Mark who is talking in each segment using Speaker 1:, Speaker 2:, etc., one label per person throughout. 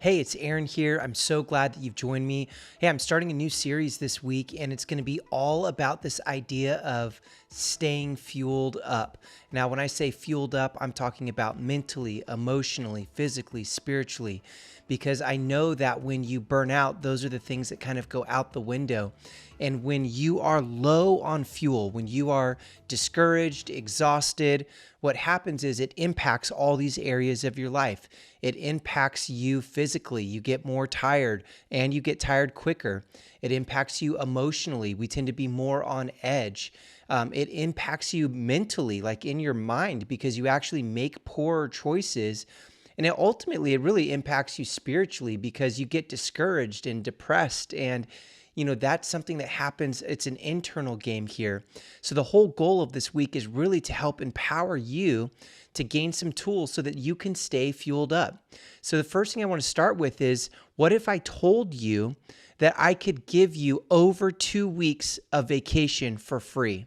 Speaker 1: Hey, it's Aaron here. I'm so glad that you've joined me. Hey, I'm starting a new series this week, and it's going to be all about this idea of staying fueled up. Now, when I say fueled up, I'm talking about mentally, emotionally, physically, spiritually, because I know that when you burn out, those are the things that kind of go out the window. And when you are low on fuel, when you are discouraged, exhausted, what happens is it impacts all these areas of your life. It impacts you physically. You get more tired and you get tired quicker. It impacts you emotionally. We tend to be more on edge. It impacts you mentally, like in your mind, because you actually make poorer choices. And ultimately, it really impacts you spiritually because you get discouraged and depressed. And that's something that happens. It's an internal game here. So the whole goal of this week is really to help empower you to gain some tools so that you can stay fueled up. So the first thing I want to start with is, what if I told you that I could give you over 2 weeks of vacation for free?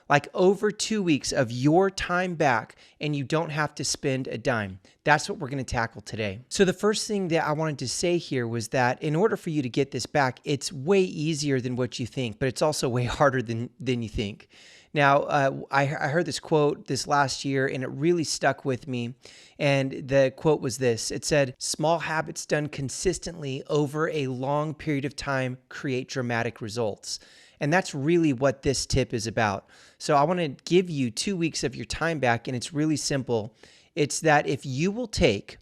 Speaker 1: Like over 2 weeks of your time back, and you don't have to spend a dime. That's what we're going to tackle today. So the first thing that I wanted to say here was that in order for you to get this back, it's way easier than what you think, but it's also way harder than you think. Now, I heard this quote this last year, and it really stuck with me. And the quote was this. It said, "Small habits done consistently over a long period of time create dramatic results." And that's really what this tip is about. So I want to give you 2 weeks of your time back, and it's really simple. It's that if you will take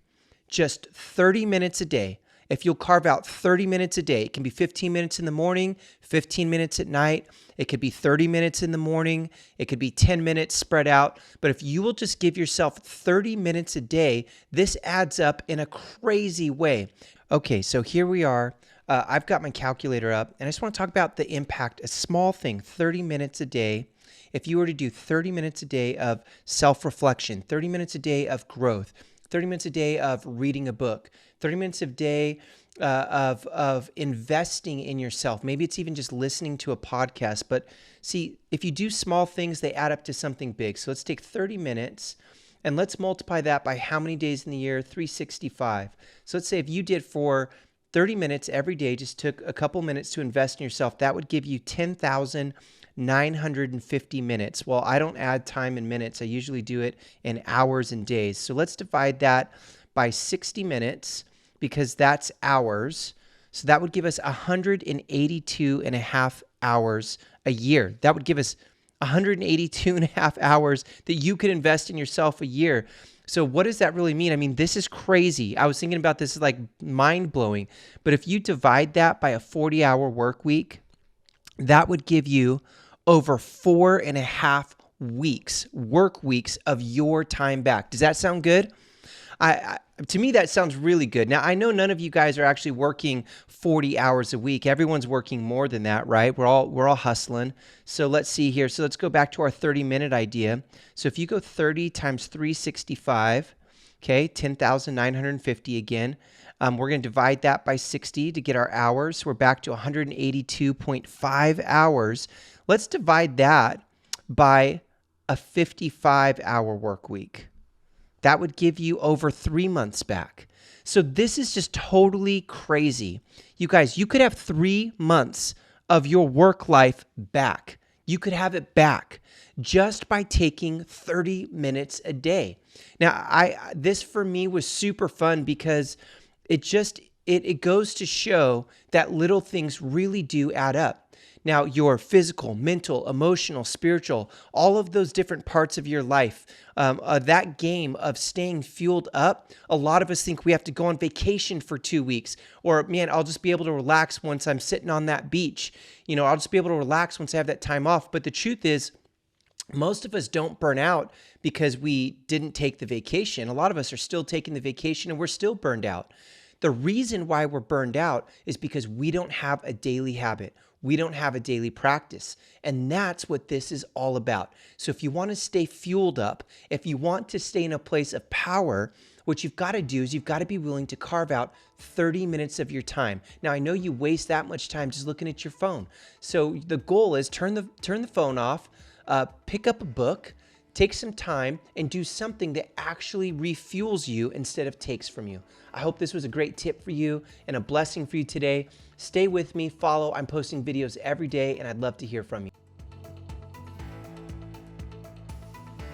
Speaker 1: just 30 minutes a day, if you'll carve out 30 minutes a day, it can be 15 minutes in the morning, 15 minutes at night, it could be 30 minutes in the morning, it could be 10 minutes spread out. But if you will just give yourself 30 minutes a day, this adds up in a crazy way. Okay, so here we are. I've got my calculator up, and I just want to talk about the impact, a small thing, 30 minutes a day. If you were to do 30 minutes a day of self-reflection, 30 minutes a day of growth, 30 minutes a day of reading a book, 30 minutes a day of investing in yourself. Maybe it's even just listening to a podcast. But see, if you do small things, they add up to something big. So let's take 30 minutes and let's multiply that by how many days in the year? 365. So let's say if you did for 30 minutes every day, just took a couple minutes to invest in yourself, that would give you 10,950 minutes. Well, I don't add time in minutes. I usually do it in hours and days. So let's divide that by 60 minutes because that's hours. So that would give us 182 and a half hours a year. That would give us 182 and a half hours that you could invest in yourself a year. So what does that really mean? I mean, this is crazy. I was thinking about this, like mind-blowing. But if you divide that by a 40-hour work week, that would give you over 4.5 work weeks of your time back. All that sound good? To me, that sounds really good. Now, I know none of you guys are actually working 40 hours a week. Everyone's working more than that, right? We're all hustling. So let's see here. So let's go back to our 30-minute idea. So if you go 30 times 365, okay, 10,950 again. We're going to divide that by 60 to get our hours. So we're back to 182.5 hours. Let's divide that by a 55-hour work week. That would give you over 3 months back. So this is just totally crazy. You guys, you could have 3 months of your work life back. You could have it back just by taking 30 minutes a day. Now, this for me was super fun because it goes to show that little things really do add up. Now, your physical, mental, emotional, spiritual, all of those different parts of your life, that game of staying fueled up, a lot of us think we have to go on vacation for 2 weeks, or man, I'll just be able to relax once I'm sitting on that beach. I'll just be able to relax once I have that time off. But the truth is, most of us don't burn out because we didn't take the vacation. A lot of us are still taking the vacation and we're still burned out. The reason why we're burned out is because we don't have a daily habit. We don't have a daily practice. And that's what this is all about. So if you want to stay fueled up, if you want to stay in a place of power, what you've got to do is you've got to be willing to carve out 30 minutes of your time. Now, I know you waste that much time just looking at your phone. So the goal is turn the phone off, pick up a book, Take some time and do something that actually refuels you instead of takes from you. I hope this was a great tip for you and a blessing for you today. Stay with me, follow. I'm posting videos every day, and I'd love to hear from you.